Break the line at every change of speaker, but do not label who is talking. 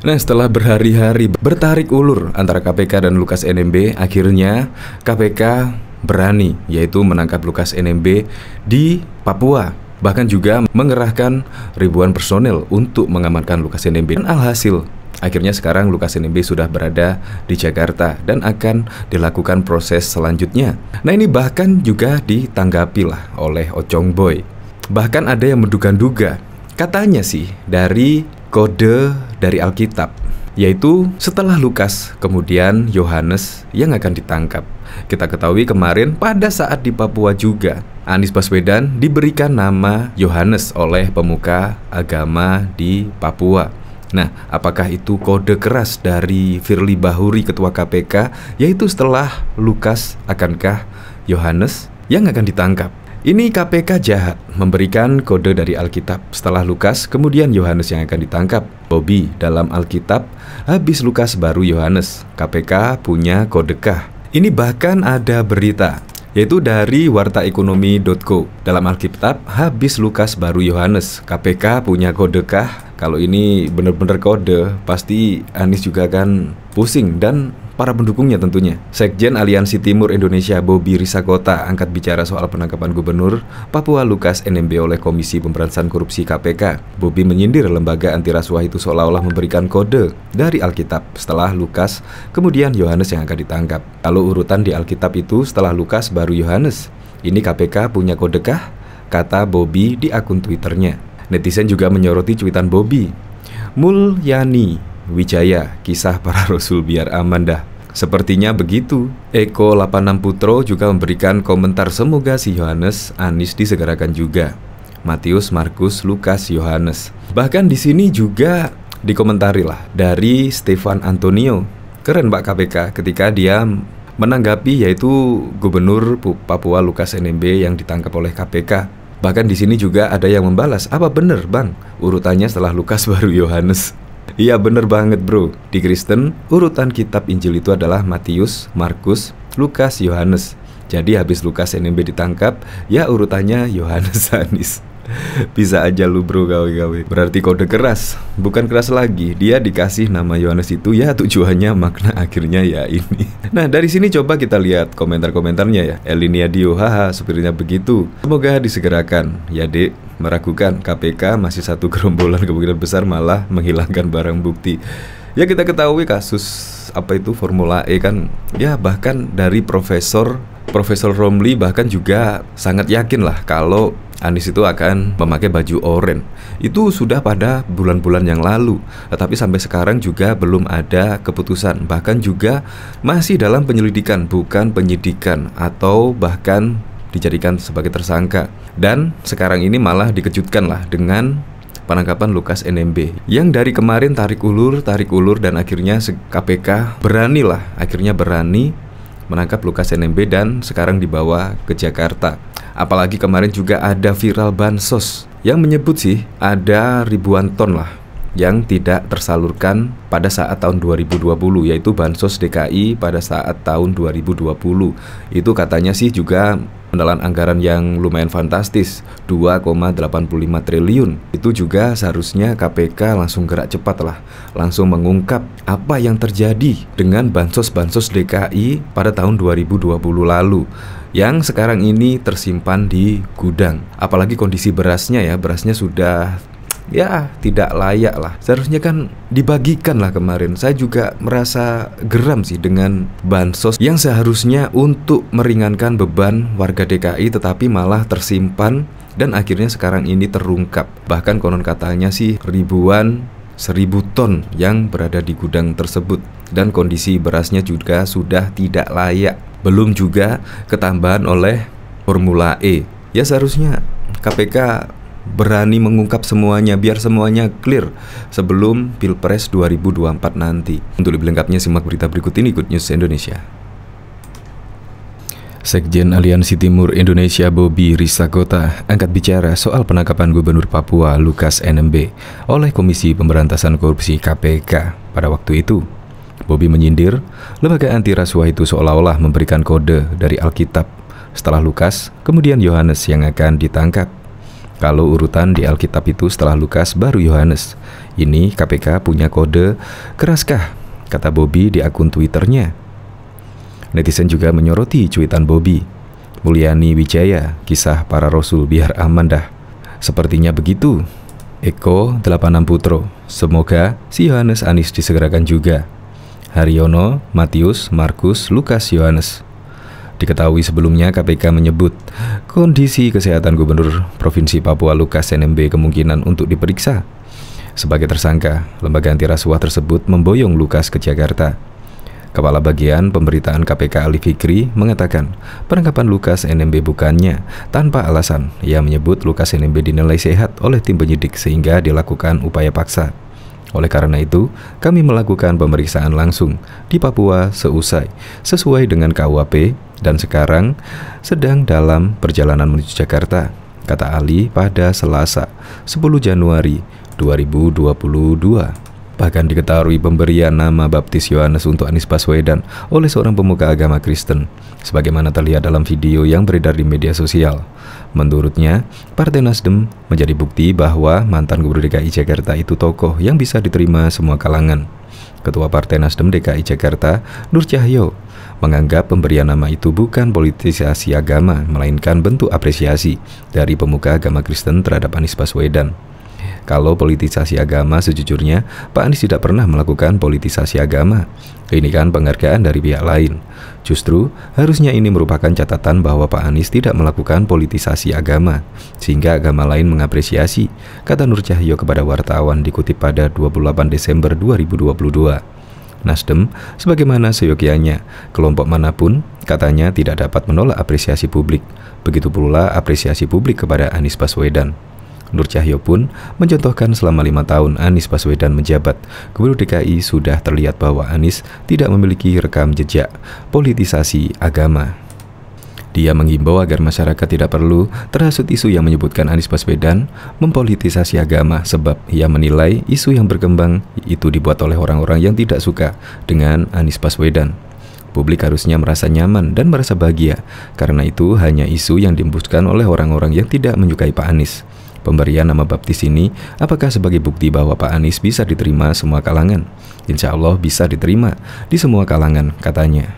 Nah, setelah berhari-hari bertarik ulur antara KPK dan Lukas NMB, akhirnya KPK berani, yaitu menangkap Lukas NMB di Papua. Bahkan juga mengerahkan ribuan personel untuk mengamankan Lukas NMB. Dan alhasil, akhirnya sekarang Lukas NMB sudah berada di Jakarta dan akan dilakukan proses selanjutnya. Nah, ini bahkan juga ditanggapilah oleh Ocong Boy. Bahkan ada yang menduga-duga, katanya sih dari kode dari Alkitab, yaitu setelah Lukas, kemudian Yohanes yang akan ditangkap. Kita ketahui kemarin pada saat di Papua juga, Anies Baswedan diberikan nama Yohanes oleh pemuka agama di Papua. Nah, apakah itu kode keras dari Firly Bahuri, Ketua KPK, yaitu setelah Lukas akankah Yohanes yang akan ditangkap? Ini KPK jahat, memberikan kode dari Alkitab. Setelah Lukas, kemudian Yohanes yang akan ditangkap. Bobby dalam Alkitab, habis Lukas baru Yohanes. KPK punya kodekah? Ini bahkan ada berita, yaitu dari wartaekonomi.co. Dalam Alkitab, habis Lukas baru Yohanes. KPK punya kodekah? Kalau ini benar-benar kode, pasti Anies juga akan pusing dan para pendukungnya tentunya. Sekjen Aliansi Timur Indonesia Bobby Risakota angkat bicara soal penangkapan Gubernur Papua Lukas NMB oleh Komisi Pemberantasan Korupsi KPK. Bobby menyindir lembaga anti rasuah itu seolah-olah memberikan kode dari Alkitab setelah Lukas, kemudian Yohanes yang akan ditangkap. Kalau urutan di Alkitab itu setelah Lukas baru Yohanes. Ini KPK punya kodekah? Kata Bobby di akun Twitternya. Netizen juga menyoroti cuitan Bobby. Mulyani Wijaya, kisah para rasul biar aman dah. Sepertinya begitu. Eko 86 Putro juga memberikan komentar semoga si Yohanes Anies disegerakan juga. Matius, Markus, Lukas, Yohanes. Bahkan di sini juga dikomentari lah dari Stefan Antonio. Keren Pak KPK ketika dia menanggapi yaitu Gubernur Papua Lukas NMB yang ditangkap oleh KPK. Bahkan di sini juga ada yang membalas, apa bener Bang? Urutannya setelah Lukas baru Yohanes. Iya bener banget bro. Di Kristen, urutan kitab Injil itu adalah Matius, Markus, Lukas, Yohanes. Jadi habis Lukas NMB ditangkap, ya urutannya Yohanes Anies. Bisa aja lu bro gawe-gawe. Berarti kode keras, bukan keras lagi. Dia dikasih nama Yohanes itu ya tujuannya makna akhirnya ya ini. Nah dari sini coba kita lihat komentar-komentarnya ya. Elinia Dio, haha supirnya begitu. Semoga disegerakan. Ya dek, meragukan KPK masih satu gerombolan kemungkinan besar malah menghilangkan barang bukti. Ya kita ketahui kasus apa itu Formula E kan. Ya bahkan dari Profesor Romli bahkan juga sangat yakin lah kalau Anies itu akan memakai baju oranye. Itu sudah pada bulan-bulan yang lalu. Tetapi sampai sekarang juga belum ada keputusan. Bahkan juga masih dalam penyelidikan, bukan penyidikan atau bahkan dijadikan sebagai tersangka. Dan sekarang ini malah dikejutkan lah dengan penangkapan Lukas NMB yang dari kemarin tarik ulur dan akhirnya KPK berani menangkap Lukas NMB dan sekarang dibawa ke Jakarta. Apalagi kemarin juga ada viral bansos yang menyebut sih ada ribuan ton lah yang tidak tersalurkan pada saat tahun 2020, yaitu bansos DKI pada saat tahun 2020. Itu katanya sih juga menelan anggaran yang lumayan fantastis, 2,85 triliun. Itu juga seharusnya KPK langsung gerak cepat lah, langsung mengungkap apa yang terjadi dengan bansos-bansos DKI pada tahun 2020 lalu yang sekarang ini tersimpan di gudang. Apalagi kondisi berasnya sudah ya tidak layak lah. Seharusnya kan dibagikan lah kemarin. Saya juga merasa geram sih dengan bansos yang seharusnya untuk meringankan beban warga DKI tetapi malah tersimpan dan akhirnya sekarang ini terungkap. Bahkan konon katanya sih 1000 ton yang berada di gudang tersebut dan kondisi berasnya juga sudah tidak layak. Belum juga ketambahan oleh Formula E. Ya seharusnya KPK berani mengungkap semuanya biar semuanya clear sebelum Pilpres 2024 nanti. Untuk lebih lengkapnya simak berita berikut ini Good News Indonesia. Sekjen Aliansi Timur Indonesia Bobby Risakota angkat bicara soal penangkapan Gubernur Papua Lukas NMB oleh Komisi Pemberantasan Korupsi KPK pada waktu itu. Bobby menyindir lembaga anti rasuah itu seolah-olah memberikan kode dari Alkitab setelah Lukas, kemudian Yohanes yang akan ditangkap. Kalau urutan di Alkitab itu setelah Lukas baru Yohanes. Ini KPK punya kode keraskah, kata Bobby di akun Twitternya. Netizen juga menyoroti cuitan Bobby. Mulyani Wijaya, kisah para rasul biar aman dah. Sepertinya begitu. Eko 86 Putro, semoga si Yohanes Anis disegerakan juga. Haryono, Matius, Markus, Lukas, Yohanes. Diketahui sebelumnya KPK menyebut kondisi kesehatan Gubernur Provinsi Papua Lukas NMB kemungkinan untuk diperiksa. Sebagai tersangka, lembaga anti rasuah tersebut memboyong Lukas ke Jakarta. Kepala Bagian Pemberitaan KPK Ali Fikri mengatakan penangkapan Lukas NMB bukannya tanpa alasan. Ia menyebut Lukas NMB dinilai sehat oleh tim penyidik sehingga dilakukan upaya paksa. Oleh karena itu, kami melakukan pemeriksaan langsung di Papua sesuai dengan KUHP dan sekarang sedang dalam perjalanan menuju Jakarta, kata Ali pada Selasa 10 Januari 2022. Bahkan diketahui pemberian nama baptis Yohanes untuk Anies Baswedan oleh seorang pemuka agama Kristen, sebagaimana terlihat dalam video yang beredar di media sosial. Menurutnya, Partai Nasdem menjadi bukti bahwa mantan Gubernur DKI Jakarta itu tokoh yang bisa diterima semua kalangan. Ketua Partai Nasdem DKI Jakarta, Nur Cahyo, menganggap pemberian nama itu bukan politisasi agama, melainkan bentuk apresiasi dari pemuka agama Kristen terhadap Anies Baswedan. Kalau politisasi agama, sejujurnya Pak Anies tidak pernah melakukan politisasi agama. Ini kan penghargaan dari pihak lain. Justru harusnya ini merupakan catatan bahwa Pak Anies tidak melakukan politisasi agama, sehingga agama lain mengapresiasi, kata Nur Cahyo kepada wartawan dikutip pada 28 Desember 2022. Nasdem, sebagaimana seyogianya, kelompok manapun, katanya tidak dapat menolak apresiasi publik. Begitu pula apresiasi publik kepada Anies Baswedan. Nur Cahyo pun mencontohkan selama 5 tahun Anies Baswedan menjabat Gubernur DKI sudah terlihat bahwa Anies tidak memiliki rekam jejak politisasi agama. Dia menghimbau agar masyarakat tidak perlu terhasut isu yang menyebutkan Anies Baswedan mempolitisasi agama sebab ia menilai isu yang berkembang itu dibuat oleh orang-orang yang tidak suka dengan Anies Baswedan. Publik harusnya merasa nyaman dan merasa bahagia karena itu hanya isu yang dihembuskan oleh orang-orang yang tidak menyukai Pak Anies. Pemberian nama baptis ini apakah sebagai bukti bahwa Pak Anies bisa diterima semua kalangan? Insya Allah bisa diterima di semua kalangan, katanya.